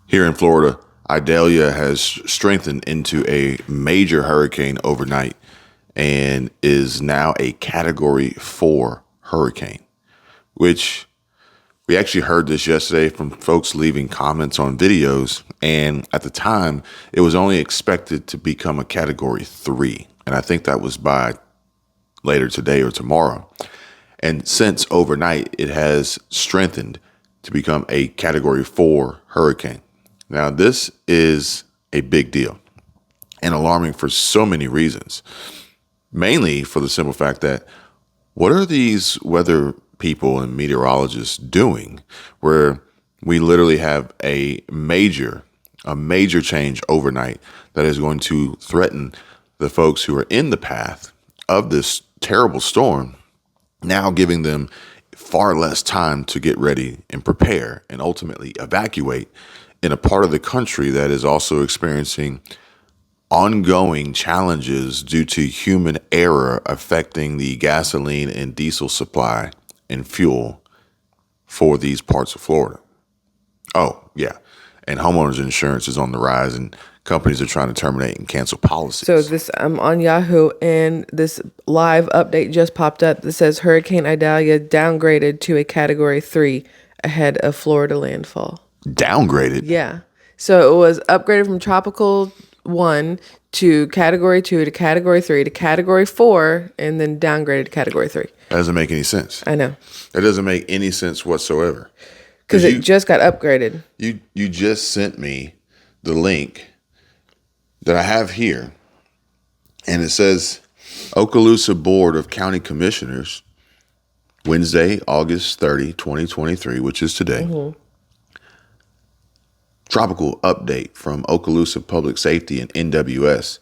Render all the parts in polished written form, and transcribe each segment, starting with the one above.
Here in Florida, Idalia has strengthened into a major hurricane overnight and is now a Category 4 hurricane, which we actually heard this yesterday from folks leaving comments on videos. And at the time, it was only expected to become a Category 3. And I think that was by later today or tomorrow. And since overnight, it has strengthened to become a Category 4 hurricane. Now, this is a big deal and alarming for so many reasons, mainly for the simple fact that what are these weather people and meteorologists doing where we literally have a major change overnight that is going to threaten the folks who are in the path of this terrible storm, now giving them far less time to get ready and prepare and ultimately evacuate in a part of the country that is also experiencing ongoing challenges due to human error affecting the gasoline and diesel supply and fuel for these parts of Florida. Oh, yeah. And homeowners insurance is on the rise, and companies are trying to terminate and cancel policies. So this, I'm on Yahoo, and this live update just popped up that says Hurricane Idalia downgraded to a Category 3 ahead of Florida landfall. Downgraded? Yeah. So it was upgraded from Tropical 1 to Category 2 to Category 3 to Category 4, and then downgraded to Category 3. That doesn't make any sense. I know. That doesn't make any sense whatsoever. Because it just got upgraded. You just sent me the link that I have here, and it says Okaloosa Board of County Commissioners, Wednesday, August 30, 2023, which is today. Mm-hmm. Tropical update from Okaloosa Public Safety and NWS.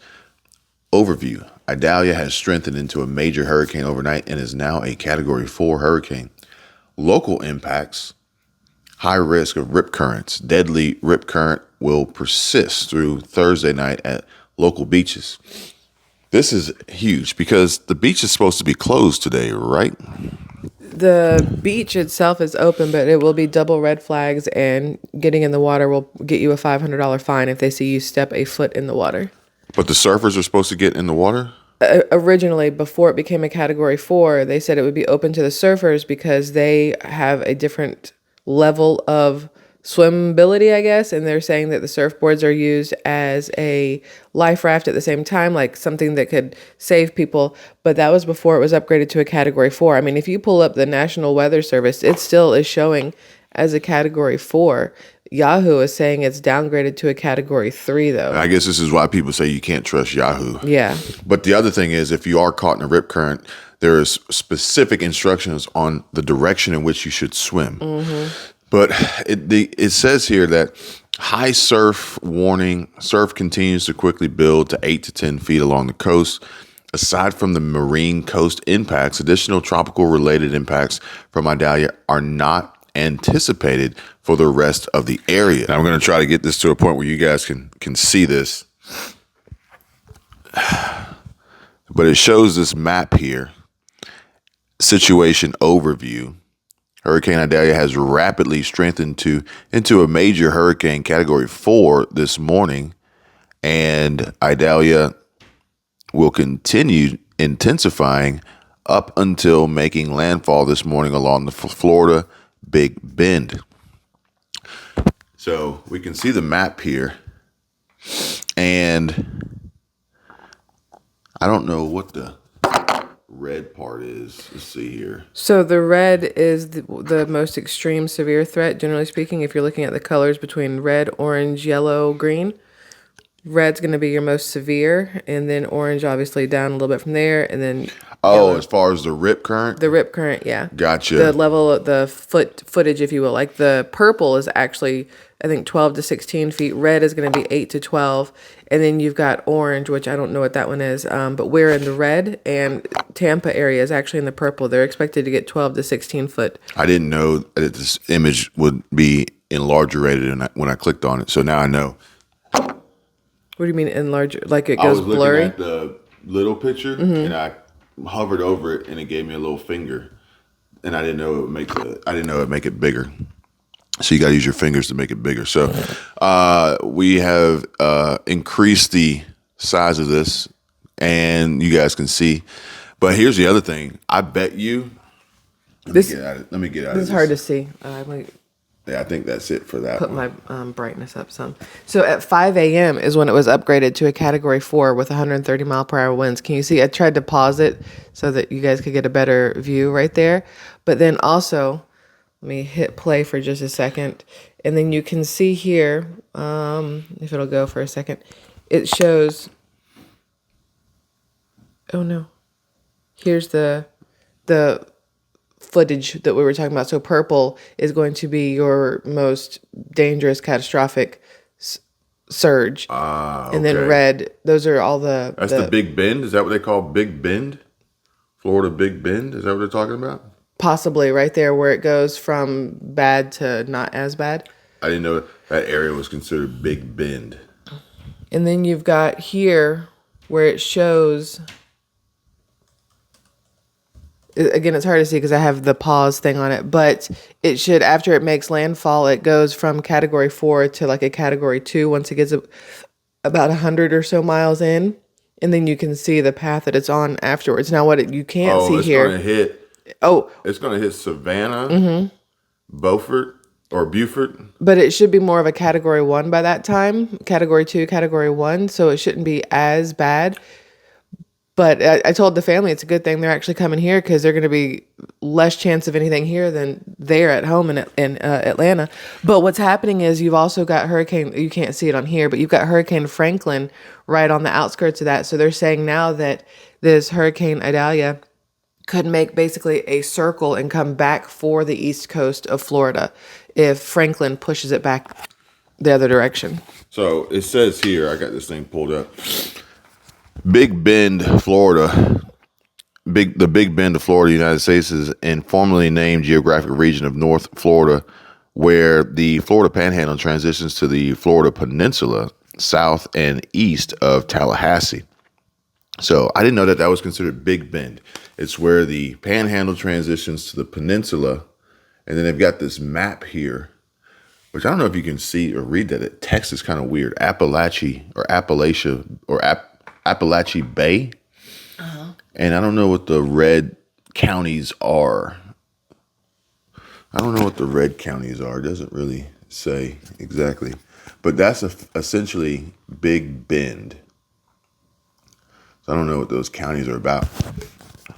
Overview. Idalia has strengthened into a major hurricane overnight and is now a Category 4 hurricane. Local impacts. High risk of rip currents. Deadly rip current will persist through Thursday night at local beaches. This is huge because the beach is supposed to be closed today, right? The beach itself is open, but it will be double red flags, and getting in the water will get you a $500 fine if they see you step a foot in the water. But the surfers are supposed to get in the water? Originally, before it became a Category 4, they said it would be open to the surfers because they have a different level of swimmability, I guess, and they're saying that the surfboards are used as a life raft at the same time, like something that could save people. But that was before it was upgraded to a Category 4. I mean, if you pull up the National Weather Service, it still is showing as a Category 4. Yahoo is saying it's downgraded to a Category 3, though. I guess this is why people say you can't trust Yahoo. Yeah. But the other thing is, if you are caught in a rip current, there is specific instructions on the direction in which you should swim. Mm-hmm. But it says here that high surf warning. Surf continues to quickly build to 8 to 10 feet along the coast. Aside from the marine coast impacts, additional tropical related impacts from Idalia are not anticipated for the rest of the area. Now I'm going to try to get this to a point where you guys can see this. But it shows this map here. Situation overview. Hurricane Idalia has rapidly strengthened into a major hurricane Category 4 this morning, and Idalia will continue intensifying up until making landfall this morning along the Florida Big Bend. So we can see the map here, and I don't know what the red part is. Let's see here. So the red is the most extreme severe threat, generally speaking. If you're looking at the colors between red, orange, yellow, green, red's going to be your most severe, and then orange obviously down a little bit from there, and then yellow. As far as the rip current? The rip current, yeah. Gotcha. The level of the footage, if you will. Like the purple is actually, I think, 12 to 16 feet. Red is going to be 8 to 12. And then you've got orange, which I don't know what that one is. But we're in the red, and Tampa area is actually in the purple. They're expected to get 12 to 16 foot. I didn't know that this image would be enlarger rated when I clicked on it. So now I know. What do you mean enlarger? Like it goes blurry? I was looking at the little picture, and I hovered over it, and it gave me a little finger, and I didn't know it would make it bigger. So you got to use your fingers to make it bigger. So we have increased the size of this, and you guys can see. But here's the other thing. I bet you. Let me get out of This this. is hard to see. Yeah, I think that's it for that Put one. my brightness up some. So at 5 a.m. is when it was upgraded to a Category 4 with 130 mile per hour winds. Can you see? I tried to pause it so that you guys could get a better view right there. But then also, let me hit play for just a second. And then you can see here, if it'll go for a second, it shows, oh no, here's the footage that we were talking about. So purple is going to be your most dangerous catastrophic surge. And then red, those are all That's the Big Bend? Is that what they call Big Bend? Florida Big Bend? Is that what they're talking about? Possibly right there where it goes from bad to not as bad. I didn't know that area was considered Big Bend. And then you've got here where it shows, again, it's hard to see because I have the pause thing on it, but it should, after it makes landfall, it goes from Category 4 to like a Category 2 once it gets about 100 or so miles in. And then you can see the path that it's on afterwards. Now, what you can't see here. It's going to hit Savannah, Beaufort, or Beaufort. But it should be more of a Category 1 by that time. Category 2, Category 1. So it shouldn't be as bad. But I told the family it's a good thing they're actually coming here because they're going to be less chance of anything here than there at home in Atlanta. But what's happening is you've also got you can't see it on here, but you've got Hurricane Franklin right on the outskirts of that. So they're saying now that this Hurricane Idalia could make basically a circle and come back for the east coast of Florida if Franklin pushes it back the other direction. So it says here, I got this thing pulled up. Big Bend, Florida. The Big Bend of Florida, United States, is an informally named geographic region of North Florida, where the Florida Panhandle transitions to the Florida Peninsula, south and east of Tallahassee. So I didn't know that was considered Big Bend. It's where the Panhandle transitions to the Peninsula, and then they've got this map here, which I don't know if you can see or read that. The text is kind of weird. Appalachia Bay. And I don't know what the red counties are. It doesn't really say exactly. But that's essentially Big Bend. So I don't know what those counties are about.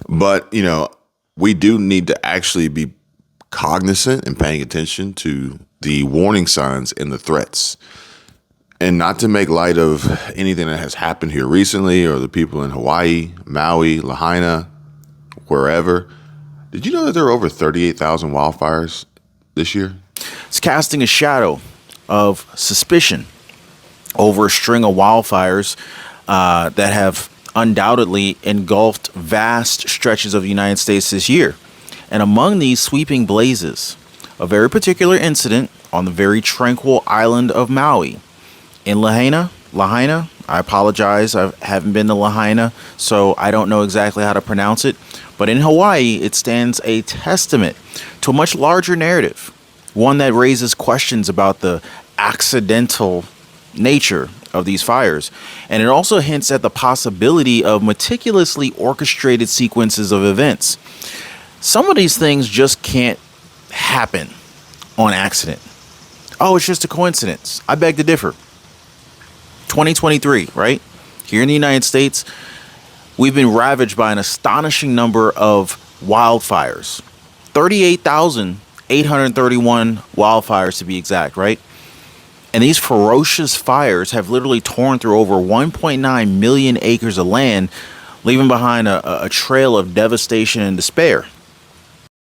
But, we do need to actually be cognizant and paying attention to the warning signs and the threats. And not to make light of anything that has happened here recently or the people in Hawaii, Maui, Lahaina, wherever. Did you know that there are over 38,000 wildfires this year? It's casting a shadow of suspicion over a string of wildfires that have undoubtedly engulfed vast stretches of the United States this year. And among these sweeping blazes, a very particular incident on the very tranquil island of Maui. In Lahaina, I apologize, I haven't been to Lahaina, so I don't know exactly how to pronounce it. But in Hawaii, it stands a testament to a much larger narrative, one that raises questions about the accidental nature of these fires. And it also hints at the possibility of meticulously orchestrated sequences of events. Some of these things just can't happen on accident. Oh, it's just a coincidence. I beg to differ. 2023, right? Here in the United States, we've been ravaged by an astonishing number of wildfires. 38,831 wildfires to be exact, right? And these ferocious fires have literally torn through over 1.9 million acres of land, leaving behind a trail of devastation and despair.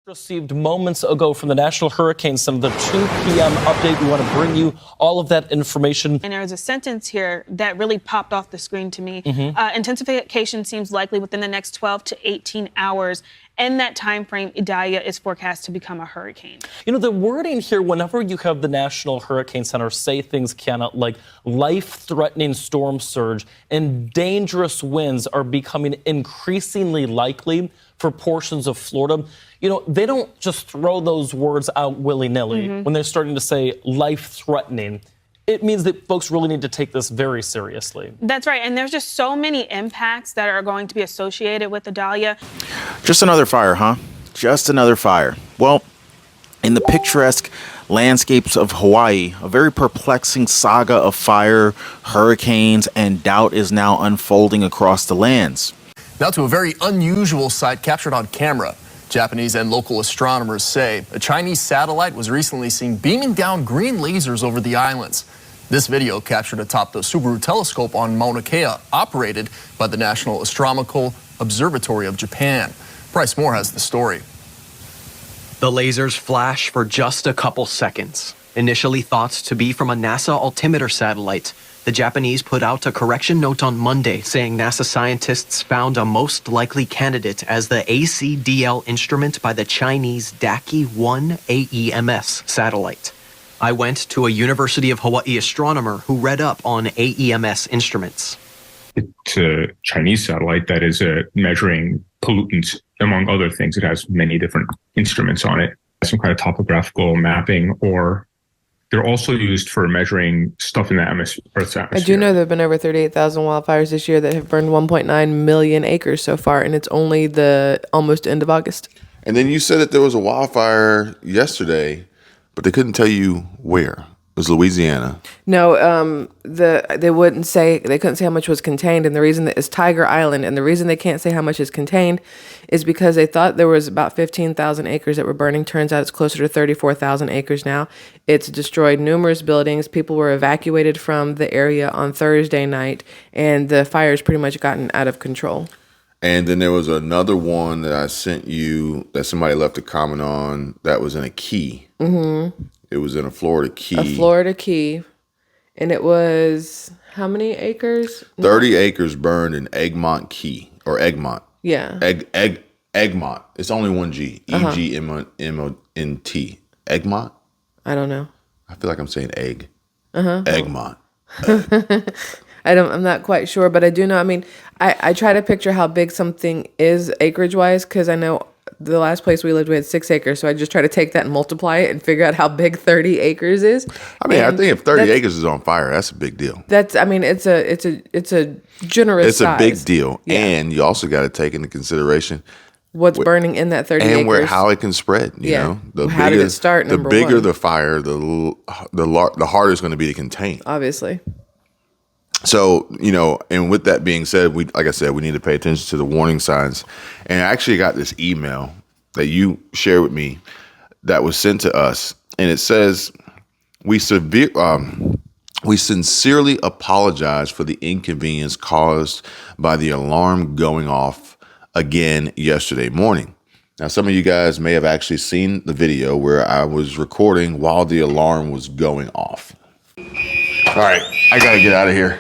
Received moments ago from the National Hurricane Center, the 2 p.m. update. We want to bring you all of that information. And there's a sentence here that really popped off the screen to me. Intensification seems likely within the next 12 to 18 hours. in that time frame, Idalia is forecast to become a hurricane. You know, the wording here, whenever you have the National Hurricane Center say things cannot, like life-threatening storm surge and dangerous winds are becoming increasingly likely for portions of Florida, you know, they don't just throw those words out willy-nilly when they're starting to say life-threatening. It means that folks really need to take this very seriously. That's right. And there's just so many impacts that are going to be associated with Idalia. Just another fire, huh? Just another fire. Well, in the picturesque landscapes of Hawaii, a very perplexing saga of fire, hurricanes, and doubt is now unfolding across the lands. Now to a very unusual sight captured on camera. Japanese and local astronomers say a Chinese satellite was recently seen beaming down green lasers over the islands. This video captured atop the Subaru telescope on Mauna Kea, operated by the National Astronomical Observatory of Japan. Bryce Moore has the story. The lasers flash for just a couple seconds. Initially thought to be from a NASA altimeter satellite, the Japanese put out a correction note on Monday saying NASA scientists found a most likely candidate as the ACDL instrument by the Chinese Daki-1 AEMS satellite. I went to a University of Hawaii astronomer who read up on AEMS instruments. It's a Chinese satellite that is measuring pollutants, among other things. It has many different instruments on it, some kind of topographical mapping, or they're also used for measuring stuff in the Earth's atmosphere. I do know there have been over 38,000 wildfires this year that have burned 1.9 million acres so far, and it's only the almost end of August. And then you said that there was a wildfire yesterday, but they couldn't tell you where. It was Louisiana. No, they wouldn't say, they couldn't say how much was contained, and the reason that is Tiger Island, and the reason they can't say how much is contained is because they thought there was about 15,000 acres that were burning. Turns out it's closer to 34,000 acres now. It's destroyed numerous buildings. People were evacuated from the area on Thursday night, and the fire's pretty much gotten out of control. And then there was another one that I sent you that somebody left a comment on that was in a key. Mm-hmm. It was in a Florida key. A Florida key. And it was how many acres? 30 acres burned in Egmont Key, or Egmont. Yeah. Egmont. It's only one G. E-G-M-O-N-T. Egmont? I don't know. I feel like I'm saying egg. Egmont. I'm not quite sure, but I do know. I mean, I try to picture how big something is acreage wise, because I know the last place we lived, we had 6 acres. So I just try to take that and multiply it and figure out how big 30 acres is. I mean, I think if 30 acres is on fire, that's a big deal. I mean, it's a generous size. It's a big deal. Yeah. And you also got to take into consideration what's burning in that 30 acres. And how it can spread, you know. How did it start, the number bigger one. the fire, the harder it's going to be to contain. Obviously. So, you know, and with that being said, like I said, we need to pay attention to the warning signs. And I actually got this email that you shared with me that was sent to us. And it says, we sincerely apologize for the inconvenience caused by the alarm going off again yesterday morning. Now, some of you guys may have actually seen the video where I was recording while the alarm was going off. All right, I got to get out of here,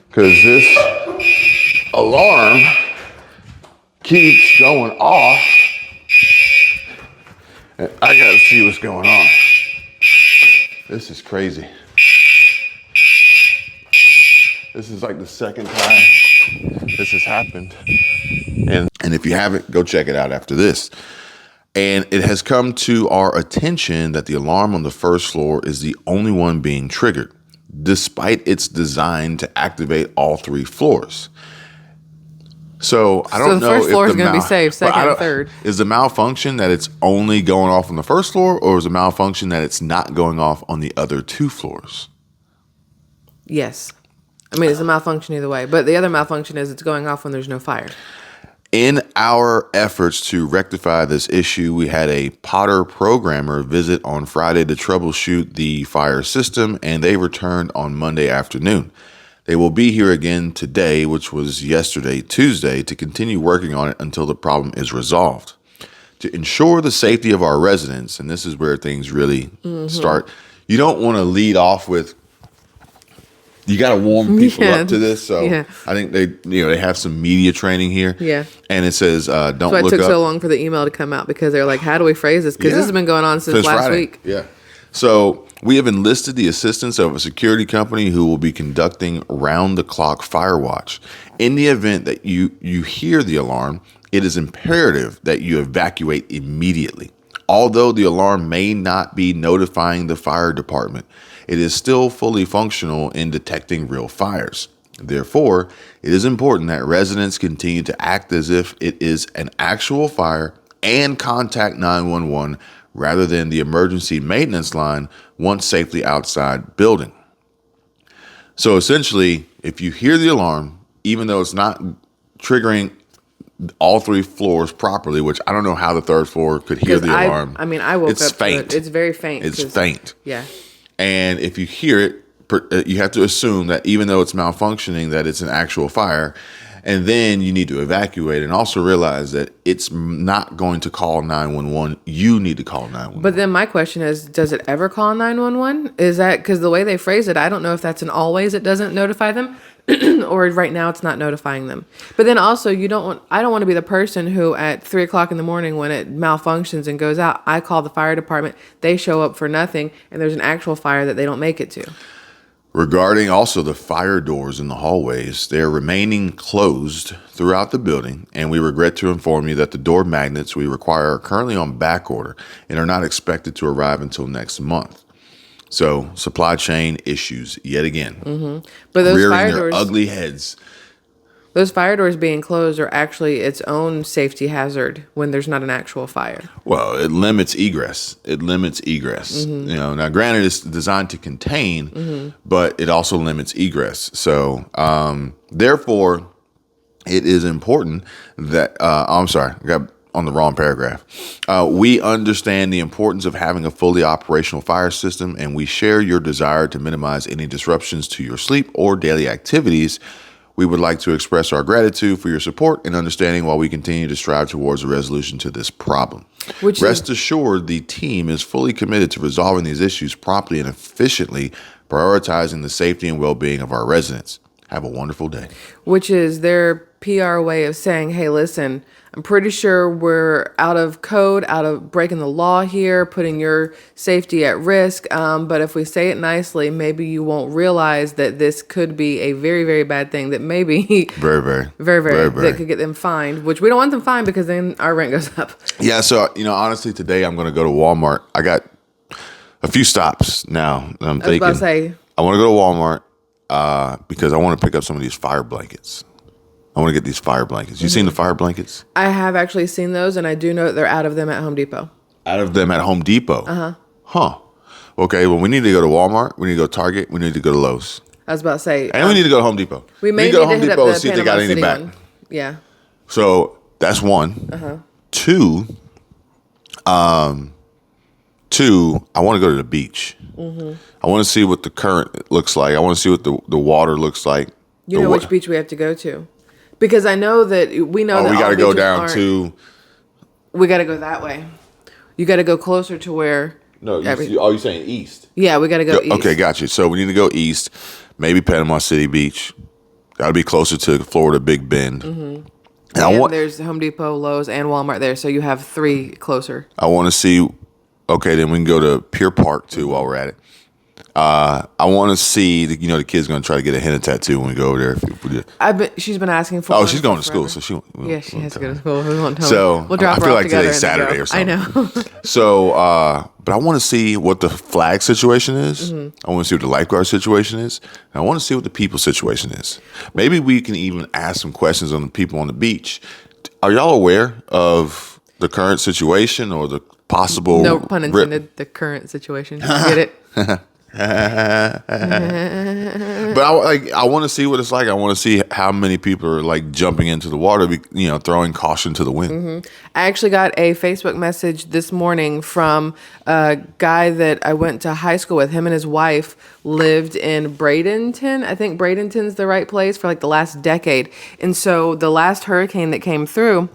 because this alarm keeps going off, and I got to see what's going on. This is crazy. This is like the second time this has happened. And if you haven't, go check it out after this. And it has come to our attention that the alarm on the first floor is the only one being triggered, despite its design to activate all 3 floors. So I don't know. So the first floor is going to be safe, second and third. Is the malfunction that it's only going off on the first floor, or is the malfunction that it's not going off on the other 2 floors? Yes. I mean, it's a malfunction either way. But the other malfunction is it's going off when there's no fire. In our efforts to rectify this issue, we had a Potter programmer visit on Friday to troubleshoot the fire system, and they returned on Monday afternoon. They will be here again today, which was yesterday, Tuesday, to continue working on it until the problem is resolved. To ensure the safety of our residents, and this is where things really start, you don't want to lead off with, you got to warm people Yeah. up to this. So Yeah. I think they have some media training here. Yeah. And it says, don't That's why it look took up. so long for the email to come out, because they're like, how do we phrase this? Because Yeah. this has been going on since last Friday. week. Yeah. So we have enlisted the assistance of a security company who will be conducting round-the-clock fire watch. In the event that you hear the alarm, it is imperative that you evacuate immediately. Although the alarm may not be notifying the fire department, it is still fully functional in detecting real fires. Therefore, it is important that residents continue to act as if it is an actual fire and contact 911 rather than the emergency maintenance line once safely outside building. So essentially, if you hear the alarm, even though it's not triggering all 3 floors properly, which I don't know how the 3rd floor could hear the alarm. I mean, I woke it's up faint. to it. It's very faint. It's faint. Yeah. And if you hear it, you have to assume that even though it's malfunctioning, that it's an actual fire. And then you need to evacuate, and also realize that it's not going to call 911. You need to call 911. But then my question is, does it ever call 911? Is that because the way they phrase it, I don't know if that's an always it doesn't notify them, or right now it's not notifying them. But then also I don't want to be the person who at 3:00 in the morning when it malfunctions and goes out, I call the fire department, they show up for nothing, and there's an actual fire that they don't make it to. Regarding also the fire doors in the hallways, they are remaining closed throughout the building, and we regret to inform you that the door magnets we require are currently on back order and are not expected to arrive until next month. So, supply chain issues yet again. Mm-hmm. But those rearing fire their doors, ugly heads. those fire doors being closed are actually its own safety hazard when there's not an actual fire. Well, it limits egress. Mm-hmm. Now granted, it's designed to contain, mm-hmm. but it also limits egress. So, therefore, it is important that, I'm sorry, I got on the wrong paragraph. We understand the importance of having a fully operational fire system, and we share your desire to minimize any disruptions to your sleep or daily activities. We would like to express our gratitude for your support and understanding while we continue to strive towards a resolution to this problem. Rest assured, the team is fully committed to resolving these issues promptly and efficiently, prioritizing the safety and well-being of our residents. Have a wonderful day. Which is their PR way of saying, hey, listen, I'm pretty sure we're out of code, out of breaking the law here, putting your safety at risk. But if we say it nicely, maybe you won't realize that this could be a very, very bad thing that maybe very, that could get them fined, which we don't want them fined because then our rent goes up. Yeah. So, honestly, today I'm going to go to Walmart. I got a few stops now. I'm thinking, I was about to say, I want to go to Walmart because I want to pick up some of these fire blankets. I want to get these fire blankets. You seen the fire blankets? I have actually seen those, and I do know that they're out of them at Home Depot. Out of them at Home Depot? Uh-huh. Huh. Okay, well, we need to go to Walmart. We need to go to Target. We need to go to Lowe's. I was about to say. And we need to go to Home Depot. We may need to go to to Home hit Depot up and the see if they got Panama any City back. one. Yeah. So that's one. Uh-huh. Two, I want to go to the beach. Mm-hmm. I want to see what the current looks like. I want to see what the water looks like. You know which beach we have to go to? Because I know that we know that we got to go down aren't. to. We got to go that way. You got to go closer to where. No, you're saying east. Yeah, we got to go east. Okay, got you. So we need to go east, maybe Panama City Beach. Got to be closer to Florida Big Bend. Mm-hmm. And there's Home Depot, Lowe's, and Walmart there, so you have 3 closer. I want to see. Okay, then we can go to Pier Park too while we're at it. I want to see. The kid's going to try to get a henna tattoo when we go over there. She's been asking for. Oh, she's going to school, so she. Yeah, she has to go to school. We won't tell so her. We'll drop her I feel off like today's Saturday or something. I know. So, but I want to see what the flag situation is. Mm-hmm. I want to see what the lifeguard situation is. And I want to see what the people situation is. Maybe we can even ask some questions on the people on the beach. Are y'all aware of the current situation or the possible? No pun intended. The current situation. You get it? But I want to see what it's like. I want to see how many people are like jumping into the water, throwing caution to the wind. Mm-hmm. I actually got a Facebook message this morning from a guy that I went to high school with. Him and his wife lived in Bradenton. I think Bradenton's the right place for like the last decade. And so the last hurricane that came through,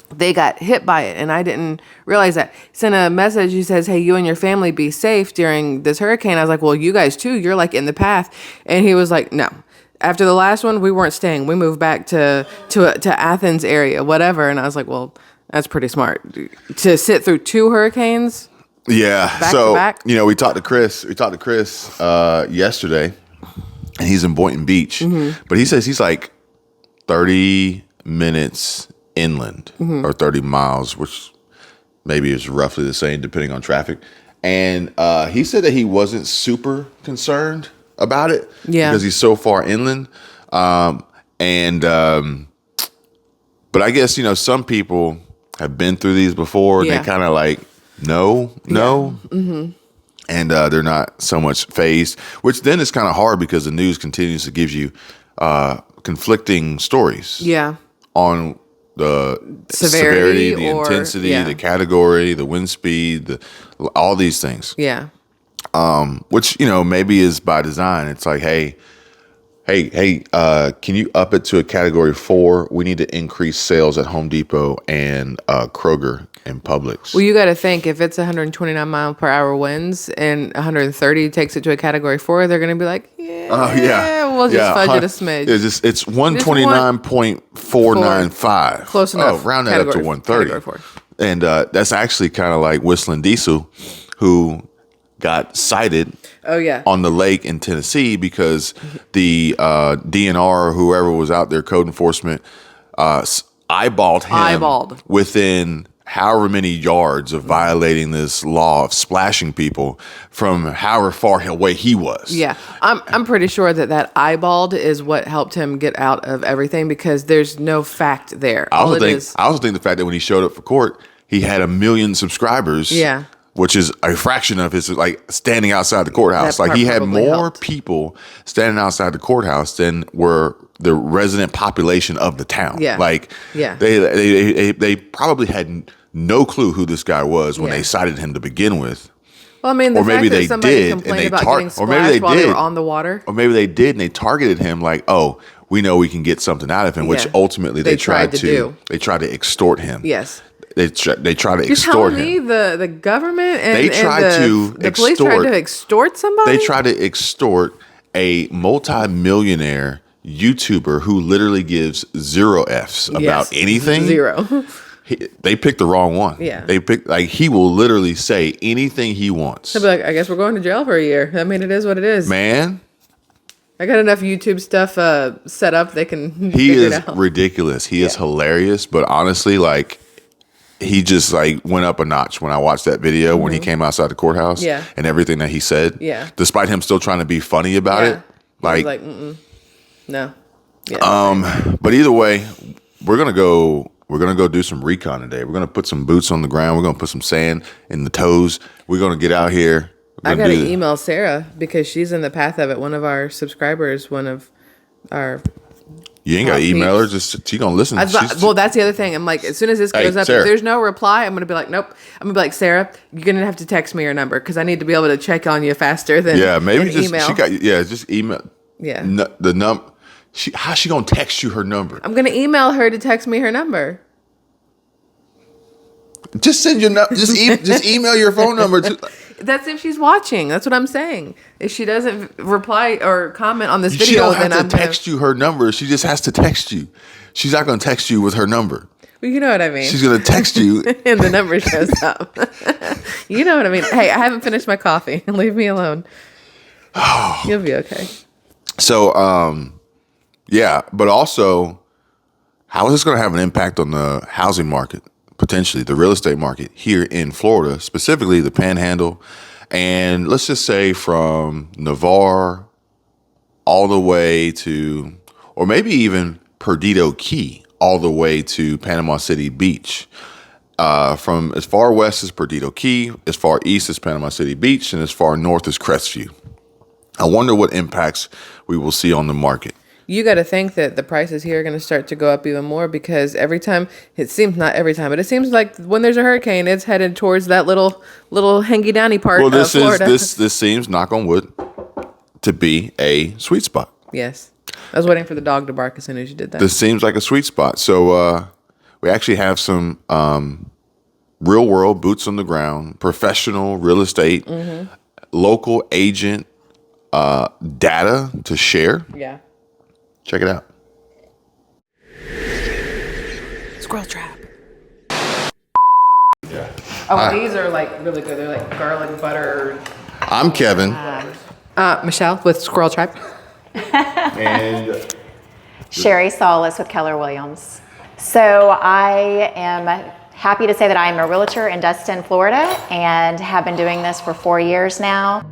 they got hit by it, and I didn't realize that. He sent a message. He says, "Hey, you and your family be safe during this hurricane." I was like, "Well, you guys too. You're like in the path." And he was like, "No. After the last one, we weren't staying. We moved back to Athens area, whatever." And I was like, "Well, that's pretty smart to sit through 2 hurricanes." Yeah. Back So to back? we talked to Chris. We talked to Chris yesterday, and he's in Boynton Beach, but he says he's like 30 minutes inland or 30 miles, which maybe is roughly the same depending on traffic. And he said that he wasn't super concerned about it because he's so far inland. But I guess, some people have been through these before and they kind of like, no. And they're not so much phased, which then is kind of hard because the news continues to give you conflicting stories on the severity, the intensity, the category, the wind speed, all these things. Yeah. Which, maybe is by design. It's like, hey, can you up it to a category 4? We need to increase sales at Home Depot and Kroger and Publix. Well, you got to think if it's 129 mile per hour winds and 130 takes it to a category 4, they're going to be like, we'll just fudge it a smidge. It's 129.495. Close enough. Oh, round that up to 130. And that's actually kind of like Whistling Diesel, who got cited on the lake in Tennessee because the DNR or whoever was out there, code enforcement, eyeballed him within however many yards of violating this law of splashing people from however far away he was. Yeah, I'm pretty sure that eyeballed is what helped him get out of everything because there's no fact there. I also think the fact that when he showed up for court, he had 1 million subscribers. Yeah. Which is a fraction of his, like, standing outside the courthouse. Like, he had more people standing outside the courthouse than were the resident population of the town. Yeah. Like, they probably had no clue who this guy was when they cited him to begin with. Well, I mean, or maybe they did, complained about getting splashed while they were on the water. Or maybe they did, and they targeted him like, oh, we know we can get something out of him, which ultimately they tried to do. They tried to extort him. Yes. They try to You're extort telling him. Me the government and they tried the police tried to extort somebody? They tried to extort a multi-millionaire YouTuber who literally gives 0 Fs about anything. 0. They picked the wrong one. Yeah. They picked, like, he will literally say anything he wants. He'll be like, I guess we're going to jail for a year. I mean, it is what it is. Man. I got enough YouTube stuff set up. They can He figure is it out. ridiculous. He is hilarious, but honestly, like, he just like went up a notch when I watched that video when he came outside the courthouse and everything that he said. Yeah. Despite him still trying to be funny about it. Like, no. Yeah. But either way, we're gonna go do some recon today. We're gonna put some boots on the ground. We're gonna put some sand in the toes. We're gonna get out here. I gotta email Sarah because she's in the path of it. One of our subscribers, one of our You ain't got to email her. Just she gonna listen. Well, that's the other thing. I'm like, as soon as this goes up, Sarah. if there's no reply, I'm gonna be like, nope. I'm gonna be like, Sarah, you're gonna have to text me your number because I need to be able to check on you faster than maybe just email. Just email. Yeah, the number. How's she gonna text you her number? I'm gonna email her to text me her number. Just send your just email your phone number. That's if she's watching. That's what I'm saying. If she doesn't reply or comment on this She video, don't have then to text you her number. She just has to text you. She's not going to text you with her number. Well, you know what I mean. She's going to text you. And the number shows up. You know what I mean. Hey, I haven't finished my coffee. Leave me alone. You'll be okay. So, but also, how is this going to have an impact on the housing market? Potentially the real estate market here in Florida, specifically the Panhandle, and let's just say from Navarre all the way to, or maybe even Perdido Key, all the way to Panama City Beach. From as far west as Perdido Key, as far east as Panama City Beach, and as far north as Crestview. I wonder what impacts we will see on the market. You got to think that the prices here are going to start to go up even more because every time, it seems not every time, but it seems like when there's a hurricane, it's headed towards that little hangy-downy part of Florida. This seems, knock on wood, to be a sweet spot. Yes. I was waiting for the dog to bark as soon as you did that. This seems like a sweet spot. So We actually have some real world boots on the ground, professional real estate, local agent data to share. Yeah. Check it out. Squirrel trap. Yeah. Oh, these are like really good. They're like garlic butter. I'm Kevin. Michelle with Squirrel Trap. And Sherrie Salas with Keller Williams. So I am happy to say that I am a realtor in DESTIN, Florida, and have been doing this for 4 years now.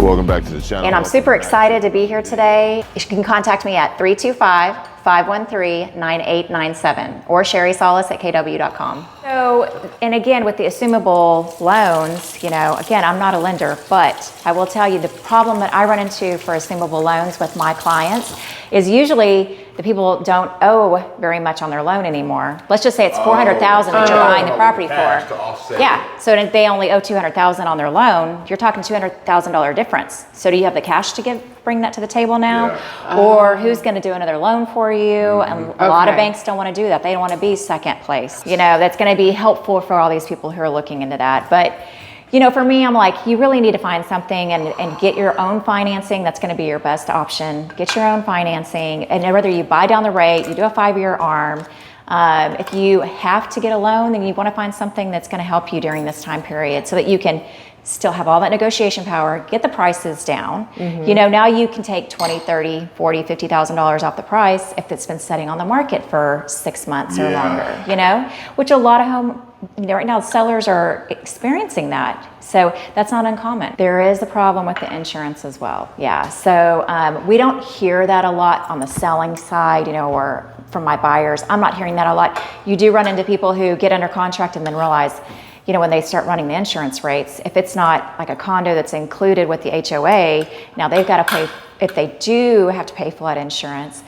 welcome back to the channel. And I'm super excited to be here today. You can contact me at 325-513-9897 or sherriesalas@kw.com. So, and again, with the assumable loans, you know, again, I'm not a lender, but I will tell you the problem that I run into for assumable loans with my clients is usually the people don't owe very much on their loan anymore. Let's just say it's $400,000 that you're buying the property for. Yeah, so if they only owe $200,000 on their loan, you're talking $200,000 difference. So do you have the cash to bring that to the table now? Yeah. Or who's gonna do another loan for you? And a lot of banks don't wanna do that. They don't wanna be second place. You know, that's gonna be helpful for all these people who are looking into that. But you know, for me, I'm like, you really need to find something and get your own financing. That's going to be your best option. Get your own financing. And whether you buy down the rate, you do a 5-year ARM. If you have to get a loan, then you want to find something that's going to help you during this time period so that you can still have all that negotiation power, get the prices down. You know, now you can take $20, $30, $40, $50,000 off the price if it's been sitting on the market for 6 months or longer, you know, which a lot of right now sellers are experiencing that. So that's not uncommon. There is a problem with the insurance as well. Yeah, so we don't hear that a lot on the selling side, you know, or from my buyers. I'm not hearing that a lot. You do run into people who get under contract and then realize, you know, when they start running the insurance rates, if it's not like a condo that's included with the HOA, now they've got to pay, if they do have to pay flood insurance,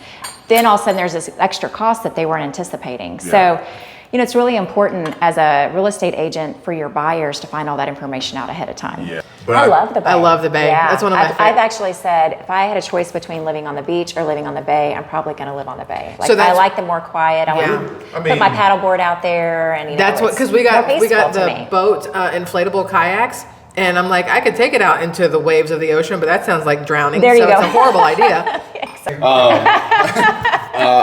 then all of a sudden there's this extra cost that they weren't anticipating. Yeah. So, you know, it's really important as a real estate agent for your buyers to find all that information out ahead of time. Yeah. I love the Bay. I love the Bay. Yeah. That's one of my favorites. I've actually said if I had a choice between living on the beach or living on the Bay, I'm probably going to live on the Bay. Like, So that's- I like the more quiet. I want to put my paddleboard out there, and you know, That's what, it's because we more got peaceful to the me. boat inflatable kayaks, and I'm like, I could take it out into the waves of the ocean, but that sounds like drowning. There you so go. It's a horrible idea.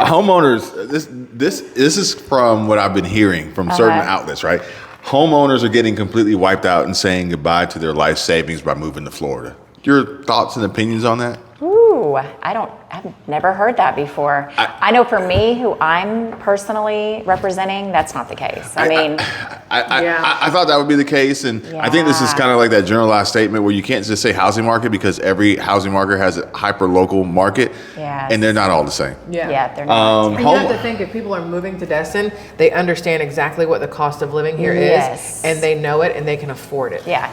Homeowners, this is from what I've been hearing from certain outlets, right? Homeowners are getting completely wiped out and saying goodbye to their life savings by moving to Florida. Your thoughts and opinions on that? Ooh, I've never heard that before. I know for me, who I'm personally representing, that's not the case. I mean, I thought that would be the case, and I think this is kind of like that generalized statement where you can't just say housing market because every housing market has a hyper local market, Yes. and they're not all the same. yeah, they're not. And you have to think, if people are moving to Destin, they understand exactly what the cost of living here Yes. is, and they know it, and they can afford it. Yeah.